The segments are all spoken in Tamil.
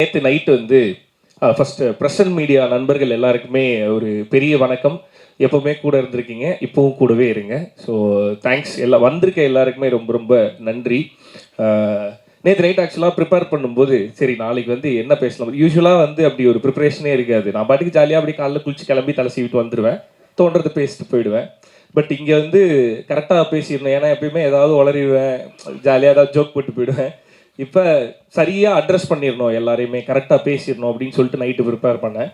நேற்று நைட்டு வந்து ஃபர்ஸ்ட் ப்ரெஸ் அண்ட் மீடியா நண்பர்கள் எல்லாருக்குமே ஒரு பெரிய வணக்கம். எப்போவுமே கூட இருந்திருக்கீங்க, இப்போவும் கூடவே இருங்க. ஸோ தேங்க்ஸ் எல்லாம் வந்திருக்க எல்லாருக்குமே ரொம்ப ரொம்ப நன்றி. நேற்று நைட் ஆக்சுவலாக ப்ரிப்பேர் பண்ணும்போது சரி நாளைக்கு வந்து என்ன பேசலாம், யூஸ்வலாக வந்து அப்படி ஒரு ப்ரிப்பரேஷனே இருக்காது. நான் பாட்டுக்கு ஜாலியாக அப்படி காலைல குளிச்சு கிளம்பி தலை சீவிட்டு வந்துடுவேன், தோன்றதை பேசிட்டு போயிடுவேன். பட் இங்கே வந்து கரெக்டாக பேசியிருந்தேன், ஏன்னா எப்பயுமே ஏதாவது வளரிடுவேன், ஜாலியாக ஏதாவது ஜோக் போட்டு போயிடுவேன். இப்போ சரியாக அட்ரஸ் பண்ணிடணும், எல்லாரையுமே கரெக்டாக பேசிடணும் அப்படின்னு சொல்லிட்டு நைட்டு ப்ரிப்பேர் பண்ணேன்.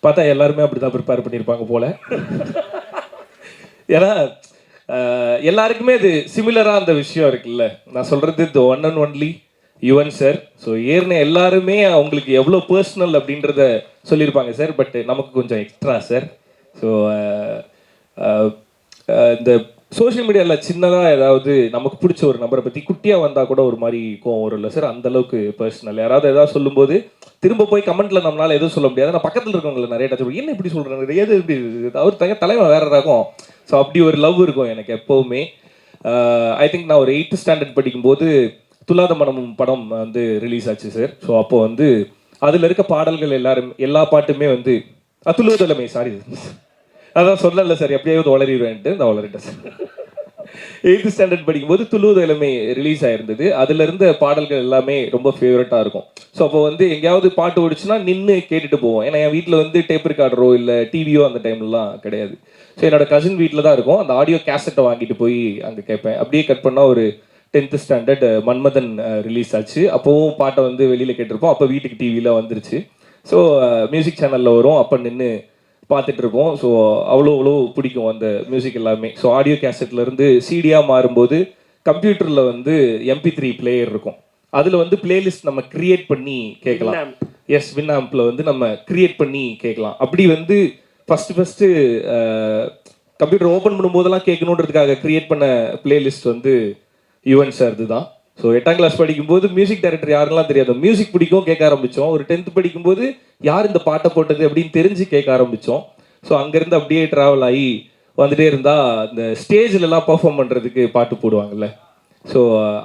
பார்த்தா எல்லாருமே அப்படி தான் ப்ரிப்பேர் பண்ணியிருப்பாங்க போல். ஏன்னா எல்லாருக்குமே அது சிமிலராக அந்த விஷயம் இருக்குல்ல. நான் சொல்கிறது the one and only Yuvan sir. So ஏறின எல்லாருமே அவங்களுக்கு எவ்வளோ பர்சனல் அப்படின்றத சொல்லியிருப்பாங்க சார். பட் நமக்கு கொஞ்சம் எக்ஸ்ட்ரா சார். ஸோ இந்த சோஷியல் மீடியாவில் சின்னதாக ஏதாவது நமக்கு பிடிச்ச ஒரு நபரை பற்றி குட்டியாக வந்தால் கூட ஒரு மாதிரி கோவம் வரும் இல்லை சார், அந்தளவுக்கு பர்சனல். யாராவது ஏதாவது சொல்லும்போது திரும்ப போய் கமெண்ட்டில் நம்மளால் எதுவும் சொல்ல முடியாது. நான் பக்கத்தில் இருக்கவங்களை நிறைய டச் என்ன இப்படி சொல்கிறாங்க, எது இப்படி அவர் தலைவன் வேற இருக்கும். ஸோ அப்படி ஒரு லவ் இருக்கும் எனக்கு எப்போவுமே. ஐ திங்க் நான் ஒரு 8th ஸ்டாண்டர்ட் படிக்கும்போது துலாத மனமும் படம் வந்து ரிலீஸ் ஆச்சு சார். ஸோ அப்போ வந்து அதில் இருக்க பாடல்கள் எல்லா பாட்டுமே வந்து துளுவதலமை சாரி அதான் சொல்லல சார், எப்படியாவது வளரிடுவேன்ட்டு நான் வளரிட்டேன் சார். 8th ஸ்டாண்டர்ட் படிக்கும்போது துளுவதலமை ரிலீஸ் ஆயிருந்தது. அதுல இருந்த பாடல்கள் எல்லாமே ரொம்ப ஃபேவரட்டாக இருக்கும். ஸோ அப்போ வந்து எங்கேயாவது பாட்டு ஓடிச்சுன்னா நின்று கேட்டுட்டு போவோம். ஏன்னா என் வீட்டில் வந்து டேப் ரெக்கார்டரோ இல்லை டிவியோ அந்த டைம்லலாம் கிடையாது. ஸோ என்னோட கசின் வீட்டில் தான் இருக்கும். அந்த ஆடியோ கேசட்டை வாங்கிட்டு போய் அங்கே கேட்பேன். அப்படியே கட் பண்ணால் ஒரு 10th ஸ்டாண்டர்ட் மன்மதன் ரிலீஸ் ஆச்சு. அப்போவும் பாட்டை வந்து வெளியில் கேட்டிருப்போம். அப்போ வீட்டுக்கு டிவியில் வந்துருச்சு. ஸோ மியூசிக் சேனலில் வரும், அப்போ நின்று பார்த்துட்டு இருப்போம். ஸோ அவ்வளோ பிடிக்கும் அந்த மியூசிக் எல்லாமே. ஸோ ஆடியோ கேசட்லேருந்து சிடியாக மாறும்போது கம்ப்யூட்டரில் வந்து MP3 பிளேயர் இருக்கும். அதில் வந்து பிளேலிஸ்ட் நம்ம கிரியேட் பண்ணி கேட்கலாம். எஸ், வின்னாம்பில் வந்து நம்ம கிரியேட் பண்ணி கேட்கலாம். அப்படி வந்து ஃபஸ்ட்டு கம்ப்யூட்டர் ஓப்பன் பண்ணும்போதெல்லாம் கேட்கணுன்றதுக்காக கிரியேட் பண்ண பிளேலிஸ்ட் வந்து யுவன் சார் இதுதான். ஸோ 8ஆம் கிளாஸ் படிக்கும்போது மியூசிக் டைரக்டர் யாரெல்லாம் தெரியாது, மியூசிக் பிடிக்கும் கேட்க ஆரம்பித்தோம். ஒரு 10th படிக்கும்போது யார் இந்த பாட்டை போட்டது அப்படின்னு தெரிஞ்சு கேட்க ஆரம்பித்தோம். ஸோ அங்கேருந்து அப்படியே ட்ராவல் ஆகி வந்துட்டே இருந்தால் இந்த ஸ்டேஜ்லலாம் பர்ஃபார்ம் பண்ணுறதுக்கு பாட்டு போடுவாங்கல்ல. ஸோ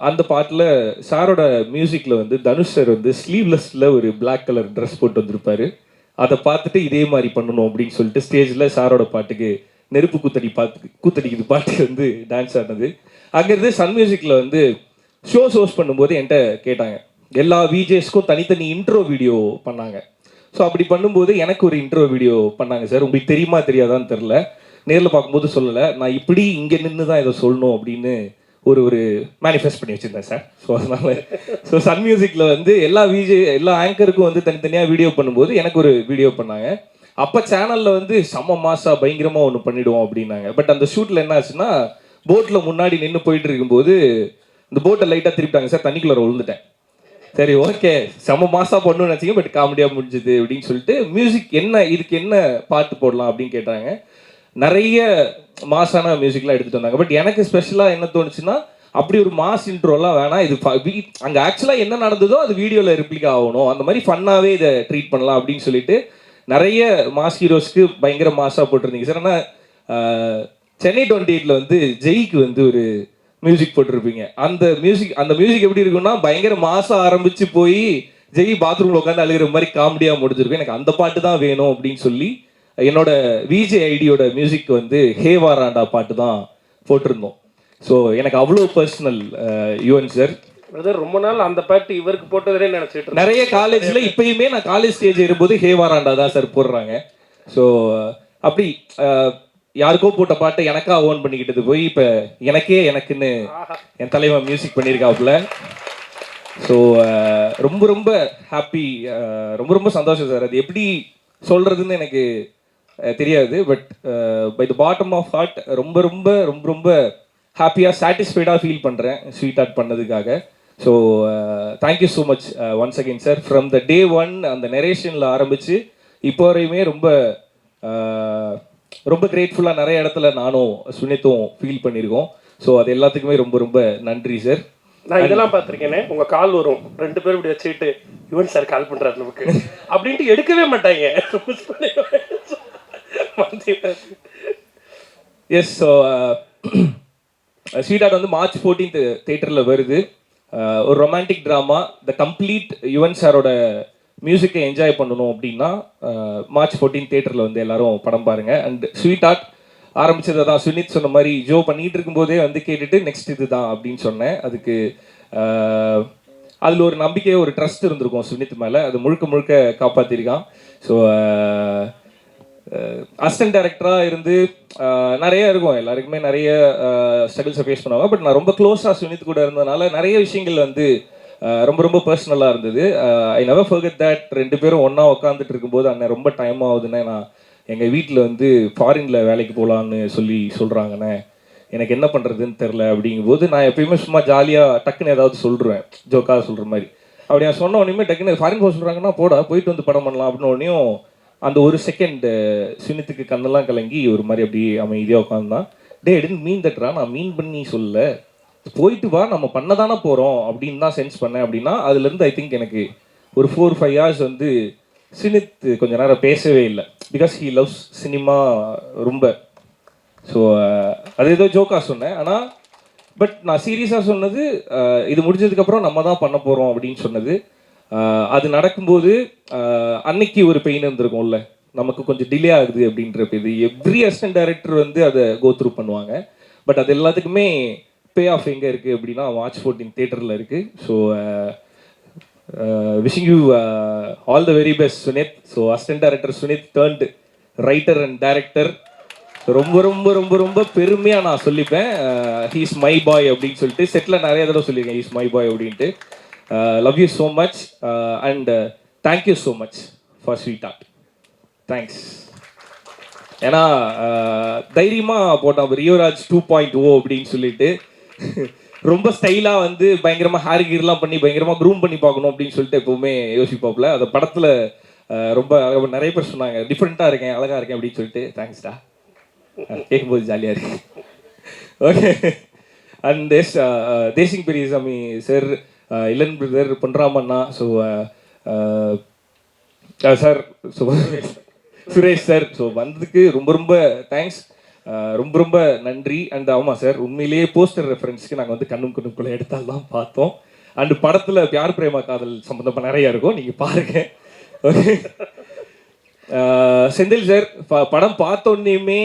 அந்த பாட்டில் சாரோட மியூசிக்கில் வந்து தனுஷ் சார் வந்து ஸ்லீவ்லெஸ்ஸில் ஒரு பிளாக் கலர் ட்ரெஸ் போட்டு வந்திருப்பாரு. அதை பார்த்துட்டு இதே மாதிரி பண்ணணும் அப்படின்னு சொல்லிட்டு ஸ்டேஜில் சாரோட பாட்டுக்கு நெருப்பு கூத்தடிக்குது பாட்டுக்கு வந்து டான்ஸ் ஆடினது. அங்கேருந்து சன் மியூசிக்கில் வந்து ஷோஸ் பண்ணும்போது என்கிட்ட கேட்டாங்க, எல்லா விஜேஸ்க்கும் தனித்தனி இன்ட்ரோ வீடியோ பண்ணாங்க. ஸோ அப்படி பண்ணும்போது எனக்கு ஒரு இன்ட்ரோ வீடியோ பண்ணாங்க சார். உங்களுக்கு தெரியுமா தெரியாதான்னு தெரில, நேரில் பார்க்கும்போது சொல்லலை. நான் இப்படி இங்கே நின்று தான் இதை சொல்லணும் அப்படின்னு ஒரு மேனிஃபெஸ்ட் பண்ணி வச்சுருந்தேன் சார். ஸோ அதனால் சன் மியூசிக்கில் வந்து எல்லா ஆங்கருக்கும் வந்து தனித்தனியாக வீடியோ பண்ணும்போது எனக்கு ஒரு வீடியோ பண்ணாங்க. அப்போ சேனலில் வந்து செம்ம மாசா பயங்கரமாக ஒன்று பண்ணிவிடுவோம் அப்படின்னாங்க. பட் அந்த ஷூட்டில் என்ன ஆச்சுன்னா, போட்டில் முன்னாடி நின்று போயிட்டு இருக்கும்போது இந்த போட்டை லைட்டாக திருப்பிட்டாங்க சார், தண்ணிக்குள்ளே விழுந்துட்டேன். சரி ஓகே, செம்ம மாசா பண்ணணும்னு நினச்சிங்க, பட் காமெடியாக முடிஞ்சுது அப்படின்னு சொல்லிட்டு மியூசிக் இதுக்கு என்ன பாட்டு போடலாம் அப்படின்னு கேட்டாங்க. நிறைய மாசான மியூசிக்லாம் எடுத்துகிட்டு வந்தாங்க. பட் எனக்கு ஸ்பெஷலாக என்ன தோணுச்சுன்னா, அப்படி ஒரு மாஸ் இன்ட்ரோலாம் வேணாம், இது அங்கே ஆக்சுவலாக என்ன நடந்ததோ அது வீடியோவில் ரிப்ளிக் ஆகணும், அந்த மாதிரி ஃபன்னாகவே இதை ட்ரீட் பண்ணலாம் அப்படின்னு சொல்லிட்டு நிறைய மாஸ் ஹீரோஸ்க்கு பயங்கர மாசாக போட்டிருந்தீங்க சார். ஆனால் சென்னை 28 வந்து ஜெய்க்கு வந்து ஒரு மியூசிக் போட்டிருப்பீங்க. அந்த மியூசிக் எப்படி இருக்குன்னா, பயங்கர மாசம் ஆரம்பிச்சு போய் ஜெய் பாத்ரூம்ல உட்காந்து அழுகிற மாதிரி காமெடியாக முடிஞ்சிருக்கும். எனக்கு அந்த பாட்டு தான் வேணும் அப்படின்னு சொல்லி என்னோட விஜே ஐடியோட மியூசிக் வந்து ஹே வாராண்டா பாட்டு தான் போட்டிருந்தோம். ஸோ எனக்கு அவ்வளோ பர்சனல் யுவன் சார். ரொம்ப நாள் அந்த பாட்டு இவருக்கு போட்டதே நினைச்சிட்டு நிறைய காலேஜ்ல இப்பயுமே நான் காலேஜ் ஸ்டேஜ் ஏறும்போது ஹே வாராண்டா தான் சார் போடுறாங்க. ஸோ அப்படி யாருக்கோ போட்ட பாட்டை எனக்கா ஓன் பண்ணிக்கிட்டது போய் இப்போ எனக்குன்னு என் தலைவன் மியூசிக் பண்ணியிருக்காப்புல. ஸோ ரொம்ப ரொம்ப ஹாப்பி, ரொம்ப சந்தோஷம் சார். அது எப்படி சொல்றதுன்னு எனக்கு தெரியாது. But by the bottom of heart ரொம்ப ஹாப்பியாக சாட்டிஸ்ஃபைடாக ஃபீல் பண்ணுறேன் ஸ்வீட் ஆர்ட் பண்ணதுக்காக. So thank you so much once again sir. From the day 1 அந்த நரேஷனில் ஆரம்பித்து இப்போ வரையுமே ரொம்ப கிரேட்ஃபுல்லாக நிறைய இடத்துல நானும் சுனித்தும் ஃபீல் பண்ணியிருக்கோம். ஸோ அது எல்லாத்துக்குமே ரொம்ப நன்றி சார். நான் இதெல்லாம் பார்த்துருக்கேனே, உங்கள் கால் வரும் 2 பேரும் இப்படி வச்சுக்கிட்டு யுவன் சார் கால் பண்ணுறாரு நமக்கு அப்படின்ட்டு எடுக்கவே மாட்டாங்க. எஸ், ஸோ ஸ்வீட் ஆர்ட் வந்து March 14th தியேட்டரில் வருது. ஒரு romantic drama, the complete Yuvan சாரோட மியூசிக்கை என்ஜாய் பண்ணணும் அப்படின்னா மார்ச் 14 தேட்டரில் வந்து எல்லாரும் படம் பாருங்கள். அண்ட் ஸ்வீட் ஆர்ட் ஆரம்பிச்சதை தான் சுனித் சொன்ன மாதிரி ஜோ பண்ணிகிட்டு இருக்கும்போதே வந்து கேட்டுட்டு நெக்ஸ்ட் இது தான் அப்படின்னு சொன்னேன். அதுக்கு அதில் ஒரு நம்பிக்கை, ஒரு ட்ரஸ்ட் இருந்திருக்கும் சுனித் மேலே. அது முழுக்க முழுக்க காப்பாற்றிருக்கான். ஸோ அசிஸ்டன்ட் டைரக்டராக இருந்து நிறைய இருக்கும், எல்லாருக்குமே நிறைய ஸ்ட்ரகிள்ஸை ஃபேஸ் பண்ணுவாங்க. பட் நான் ரொம்ப க்ளோஸாக சுனித் கூட இருந்ததுனால நிறைய விஷயங்கள் வந்து ரொம்ப ரொம்ப பர்சனலாக இருந்தது. I never forget that. 2 பேரும் ஒன்றா உட்காந்துட்டு இருக்கும்போது அண்ணன் ரொம்ப டைம் ஆகுதுன்னு நான் எங்கள் வீட்டில் வந்து ஃபாரினில் வேலைக்கு போகலான்னு சொல்கிறாங்கண்ணே, எனக்கு என்ன பண்ணுறதுன்னு தெரில அப்படிங்கும்போது நான் எப்பயுமே சும்மா ஜாலியாக டக்குன்னு ஏதாவது சொல்லிடுவேன், ஜோக்காக சொல்கிற மாதிரி. அப்படி நான் சொன்ன உடனே டக்குன்னு ஃபாரின் போக சொல்கிறாங்கன்னா போயிட்டு வந்து படம் பண்ணலாம் அப்படின்னு உடனேயும் அந்த ஒரு செகண்ட் சுனித்துக்கு கண்ணெல்லாம் கலங்கி ஒரு மாதிரி அப்படி அமைதியாக உட்காந்தான். டென்ட் மீன் தட்ரா, நான் மீன் பண்ணி சொல்ல, போயிட்டு வா நம்ம பண்ண தானே போகிறோம் அப்படின்னு தான் சென்ஸ் பண்ணேன் அப்படின்னா. அதுலேருந்து ஐ திங்க் எனக்கு ஒரு 4-5 இயர்ஸ் வந்து சுனித் கொஞ்ச நேரம் பேசவே இல்லை. பிகாஸ் ஹீ லவ்ஸ் சினிமா ரொம்ப. ஸோ அது ஏதோ ஜோக்காக சொன்னேன். ஆனால் பட் நான் சீரியஸாக சொன்னது, இது முடிஞ்சதுக்கப்புறம் நம்ம தான் பண்ண போகிறோம் அப்படின்னு சொன்னது. அது நடக்கும்போது அன்னைக்கு ஒரு பெயின் இருந்திருக்கும்ல, நமக்கு கொஞ்சம் டிலே ஆகுது அப்படின்ற இது எவ்ரி அசிஸ்டன்ட் டைரக்டர் வந்து அதை கோ த்ரூ பண்ணுவாங்க. பட் அது எல்லாத்துக்குமே பே ஆஃப் எங்கே இருக்குது அப்படின்னா மார்ச் 14 தேட்டரில் இருக்குது. So wishing you all the very best Sunith. So assistant director Sunith turned writer and director. ரொம்ப ரொம்ப ரொம்ப ரொம்ப பெருமையாக நான் சொல்லிப்பேன், ஹீஸ் மை பாய் அப்படின்னு சொல்லிட்டு. செட்டில் நிறைய தடவை சொல்லியிருக்கேன் ஹீஸ் மை பாய் அப்படின்ட்டு. Love you so much and thank you so much for sweet art. Thanks. ஏன்னா தைரியமாக போட்டான் ரியோராஜ் 2.0 அப்படின்னு சொல்லிட்டு ரொம்ப ஸ்டைலாக வந்து பயங்கரமாக ஹேர் கீர்லாம் பண்ணி பயங்கரமாக க்ரூம் பண்ணி பார்க்கணும் அப்படின்னு சொல்லிட்டு எப்போவுமே யோசிப்பாப்புல. அந்த படத்தில் ரொம்ப நிறைய பேர் சொன்னாங்க டிஃப்ரெண்ட்டாக இருக்கேன், அழகாக இருக்கேன் அப்படின்னு சொல்லிட்டு. தேங்க்ஸ்டா, கேட்கும்போது ஜாலியாக இருக்கு. Okay. And Desingh Periyasamy sir, Elan brother, பொன்ராமண்ணா, so sir, so Suresh sir, so வந்ததுக்கு ரொம்ப ரொம்ப தேங்க்ஸ், ரொம்ப ரொம்ப நன்றி. அண்ட் ஆமாம் சார், உண்மையிலேயே போஸ்டர் ரெஃபரன்ஸ்க்கு நாங்கள் வந்து கண்ணும் கண்ணுக்குள்ளே எடுத்தாலாம் பார்த்தோம். அண்டு படத்தில் பியார் பிரேமா காதல் சம்மந்தமாக நிறையா இருக்கும், நீங்கள் பாருங்கள். ஓகே. செந்தில் சார் படம் பார்த்தோன்னே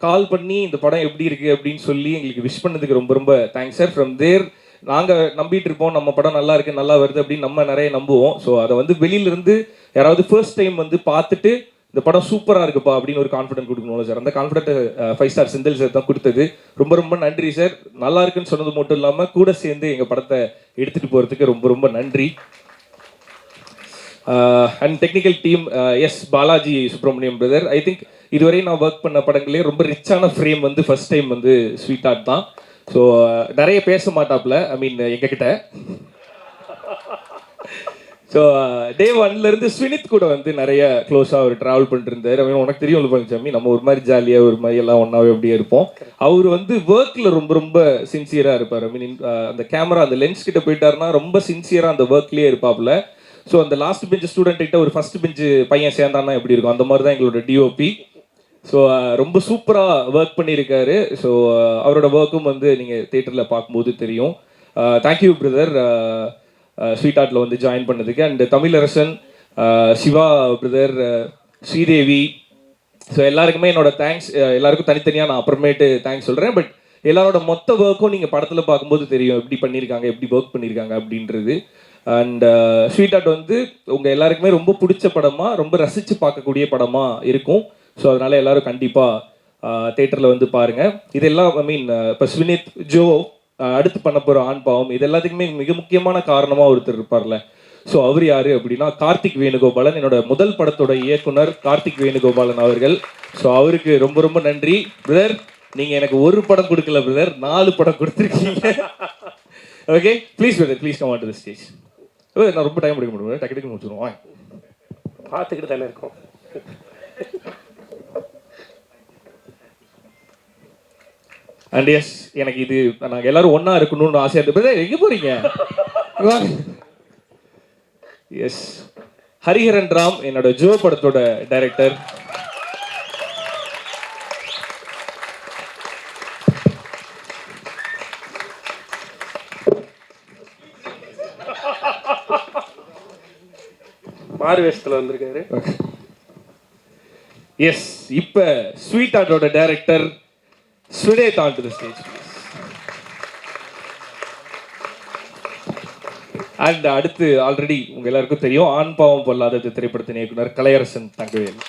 கால் பண்ணி இந்த படம் எப்படி இருக்குது அப்படின்னு சொல்லி எங்களுக்கு விஷ் பண்ணதுக்கு ரொம்ப ரொம்ப தேங்க்ஸ் சார். ஃப்ரம் தேர் நாங்கள் நம்பிட்டு இருப்போம் நம்ம படம் நல்லா இருக்குது, நல்லா வருது அப்படின்னு நம்ம நிறைய நம்புவோம். ஸோ அதை வந்து வெளியிலேருந்து யாராவது ஃபர்ஸ்ட் டைம் வந்து பார்த்துட்டு இந்த படம் சூப்பராக இருக்குப்பா அப்படின்னு ஒரு கான்ஃபிடென்ட் கொடுக்கணும்ல சார், அந்த கான்ஃபிடென்ட் 5 ஸ்டார் செந்தில் சார் தான் கொடுத்தது. ரொம்ப ரொம்ப நன்றி சார். நல்லா இருக்குன்னு சொன்னது மட்டும் இல்லாமல் கூட சேர்ந்து எங்கள் படத்தை எடுத்துகிட்டு போகிறதுக்கு ரொம்ப ரொம்ப நன்றி. And technical team, S Balaji Subramaniam brother. I think இதுவரை நான் ஒர்க் பண்ண படங்களே ரொம்ப ரிச்சான ஃப்ரேம் வந்து ஃபர்ஸ்ட் டைம் வந்து ஸ்வீட் ஆர்ட் தான். ஸோ நிறைய பேச மாட்டாப்புல, ஐ மீன் எங்ககிட்ட. ஸோ டே 1லேருந்து ஸ்வினித் கூட வந்து நிறைய க்ளோஸாக அவர் ட்ராவல் பண்ணிட்டு இருந்தார். ஐ மீன் உனக்கு தெரியும் பழனிசாமி, நம்ம ஒரு மாதிரி ஜாலியாக ஒரு மாதிரி எல்லாம் ஒன்றாவே அப்படியே இருப்போம். அவர் வந்து ஒர்க்கில் ரொம்ப ரொம்ப சின்சியராக இருப்பார். ஐ மீன் அந்த கேமரா அந்த லென்ஸ் கிட்ட போயிட்டாருன்னா ரொம்ப சின்சியராக அந்த ஒர்க்லேயே இருப்பாப்புல. ஸோ அந்த லாஸ்ட் பெஞ்ச் ஸ்டூடெண்ட் கிட்ட ஒரு ஃபர்ஸ்ட் பெஞ்சு பையன் சேர்ந்தான்னா எப்படி இருக்கும், அந்த மாதிரி தான் எங்களோட டிஓபி. ஸோ ரொம்ப சூப்பராக ஒர்க் பண்ணியிருக்காரு. ஸோ அவரோட ஒர்க்கும் வந்து நீங்கள் தேட்டரில் பார்க்கும்போது தெரியும். தேங்க்யூ பிரதர் ஸ்வீட் ஆர்ட்டில் வந்து ஜாயின் பண்ணதுக்கு. And Tamilarasan, Siva brother, Sridevi, so எல்லாருக்குமே என்னோட தேங்க்ஸ். எல்லாருக்கும் தனித்தனியாக நான் அப்புறமேட்டு தேங்க்ஸ் சொல்கிறேன். பட் எல்லாரோட மொத்த ஒர்க்கும் நீங்கள் படத்தில் பார்க்கும்போது தெரியும் எப்படி பண்ணியிருக்காங்க, எப்படி ஒர்க் பண்ணியிருக்காங்க அப்படின்றது. அண்ட் ஸ்வீட் ஆர்ட் வந்து உங்கள் எல்லாருக்குமே ரொம்ப பிடிச்ச படமாக, ரொம்ப ரசித்து பார்க்கக்கூடிய படமாக இருக்கும். ஸோ அதனால் எல்லோரும் கண்டிப்பாக தேட்டரில் வந்து பாருங்கள். இதெல்லாம் ஐ மீன் இப்போ ஸ்வினித், ஜோ, அடுத்து பண்ண போகிற ஆண் பாவம், இது எல்லாத்துக்குமே மிக முக்கியமான காரணமாக ஒருத்தர் இருப்பார்ல. ஸோ அவர் யார் அப்படின்னா கார்த்திக் வேணுகோபாலன், என்னோட முதல் படத்தோட இயக்குனர் கார்த்திக் வேணுகோபாலன் அவர்கள். ஸோ அவருக்கு ரொம்ப ரொம்ப நன்றி பிரதர். நீங்கள் எனக்கு ஒரு படம் கொடுக்கல பிரதர், 4 படம் கொடுத்துருக்கீங்க. Okay, please brother, please come on to the stage. நான் ரொம்ப டைம் எடுக்க முடியும், டக்கு டக்குன்னு முடிச்சிடுவோம். பார்த்துக்கிட்டு தானே இருக்கோம். அண்ட் எஸ், எனக்கு இது நாங்கள் எல்லாரும் ஒன்றா இருக்கணும்னு ஆசையாக இருக்கு. எங்கே போகிறீங்க? எஸ், ஹரிஹரன் ராம், என்னோட ஜோ படத்தோட டைரக்டர். மாறு வேஷத்துல வந்திருக்காரு. எஸ், இப்ப ஸ்வீட் ஆர்ட்டோட director Sudeth on to the stage. And அடுத்து ஆல்ரெடி உங்க எல்லாருக்கும் தெரியும், ஆண் பாவம் பொல்லாதது திரைப்படத்தின் இயக்குனர் கலையரசன் தங்கவேல்.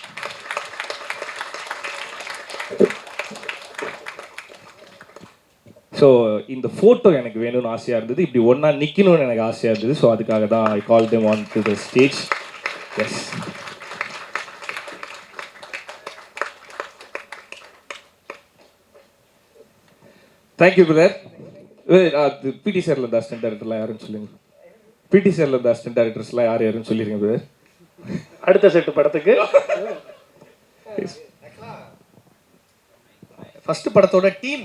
ஸோ இந்த ஃபோட்டோ எனக்கு வேணும்னு ஆசையாக இருந்தது, இப்படி ஒன்றா நிற்கணும்னு எனக்கு ஆசையாக இருந்தது. ஸோ அதுக்காக தான் I call them on to the stage. Yes, thank you brother. அது பிடி சார்ல இருந்த அசிஸ்டன்ட் டைரக்டர்லாம் யாருன்னு சொல்லுங்க. பிடி சார்ல இருந்த அசிஸ்டன்ட் டைரக்டர்ஸ்லாம் யாருன்னு சொல்லிடுங்க பிரதர். அடுத்த செட்டு படத்துக்கு ஃபர்ஸ்ட் படத்தோட டீம்